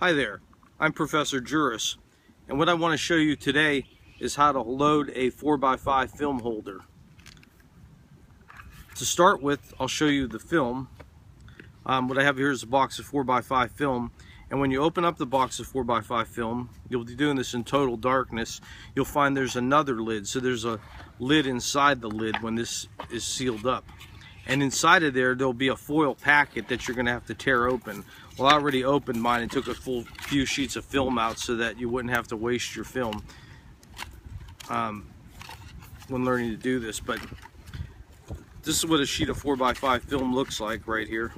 Hi there, I'm Professor Juris, and what I want to show you today is how to load a 4x5 film holder. To start with, I'll show you the film. What I have here is a box of 4x5 film, and when you open up the box of 4x5 film, you'll be doing this in total darkness, you'll find there's another lid. So there's a lid inside the lid when this is sealed up. And inside of there'll be a foil packet that you're going to have to tear open. Well, I already opened mine and took a full few sheets of film out so that you wouldn't have to waste your film when learning to do this. But this is what a sheet of 4x5 film looks like right here.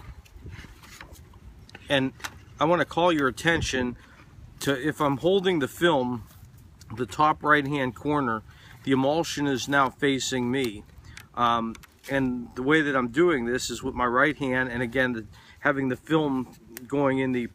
And I want to call your attention to, if I'm holding the film, the top right hand corner, the emulsion is now facing me. And the way that I'm doing this is with my right hand, and again, having the film going in the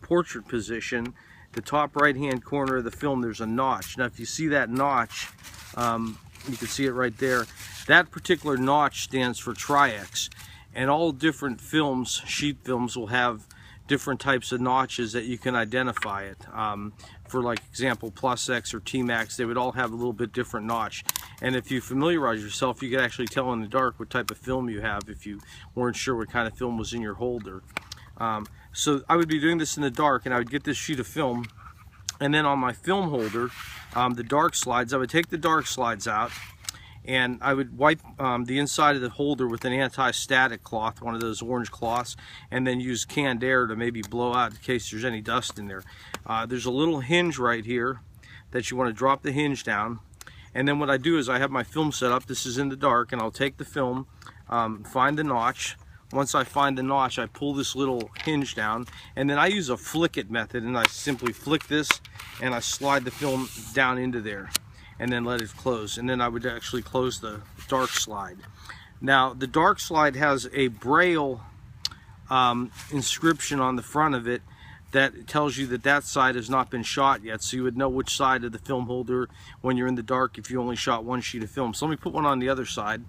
portrait position. The top right hand corner of the film, there's a notch. Now if you see that notch, you can see it right there. That particular notch stands for Tri-X, and all different films, sheet films, will have different types of notches that you can identify it. For like example, Plus X or T-Max, they would all have a little bit different notch. And if you familiarize yourself, you could actually tell in the dark what type of film you have if you weren't sure what kind of film was in your holder. So I would be doing this in the dark, and I would get this sheet of film, and then on my film holder, the dark slides, I would take the dark slides out, and I would wipe the inside of the holder with an anti-static cloth, one of those orange cloths, and then use canned air to maybe blow out in case there's any dust in there. There's a little hinge right here that you want to drop the hinge down, and then what I do is I have my film set up. This is in the dark, and I'll take the film, find the notch. Once I find the notch, I pull this little hinge down, and then I use a flick it method, and I simply flick this and I slide the film down into there and then let it close, and then I would actually close the dark slide. Now the dark slide has a Braille inscription on the front of it that tells you that that side has not been shot yet, so you would know which side of the film holder when you're in the dark if you only shot one sheet of film. So let me put one on the other side.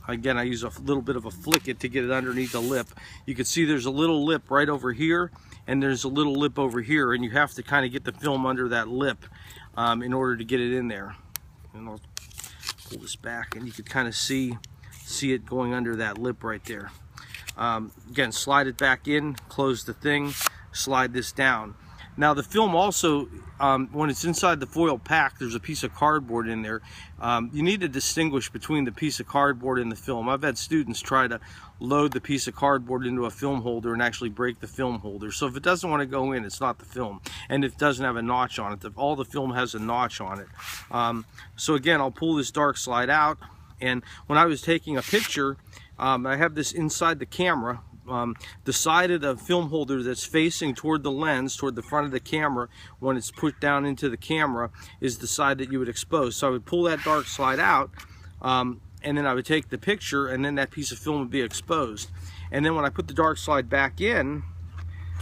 Again, I use a little bit of a flick it to get it underneath the lip. You can see there's a little lip right over here, and there's a little lip over here, and you have to kind of get the film under that lip in order to get it in there. And I'll pull this back, and you can kind of see it going under that lip right there. Again, slide it back in, close the thing, slide this down. Now the film also, when it's inside the foil pack, there's a piece of cardboard in there. You need to distinguish between the piece of cardboard and the film. I've had students try to load the piece of cardboard into a film holder and actually break the film holder. So if it doesn't want to go in, it's not the film. And if it doesn't have a notch on it, all the film has a notch on it. So again, I'll pull this dark slide out, and when I was taking a picture, I have this inside the camera. The side of the film holder that's facing toward the lens, toward the front of the camera, when it's put down into the camera, is the side that you would expose. So I would pull that dark slide out, and then I would take the picture, and then that piece of film would be exposed. And then when I put the dark slide back in,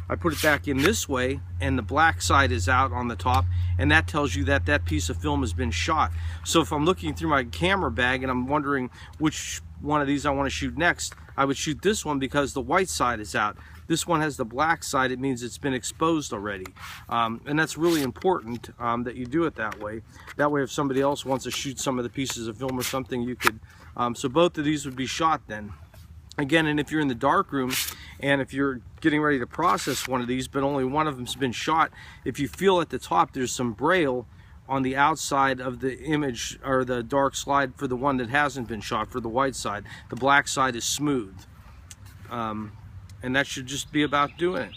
I put it back in this way, and the black side is out on the top, and that tells you that that piece of film has been shot. So if I'm looking through my camera bag and I'm wondering which one of these I want to shoot next, I would shoot this one because the white side is out. This one has the black side. It means it's been exposed already, and that's really important that you do it that way. That way if somebody else wants to shoot some of the pieces of film or something, you could, so both of these would be shot then. Again, and if you're in the dark room and if you're getting ready to process one of these but only one of them's been shot, if you feel at the top there's some Braille on the outside of the image or the dark slide for the one that hasn't been shot, for the white side, the black side is smooth. And that should just be about doing it.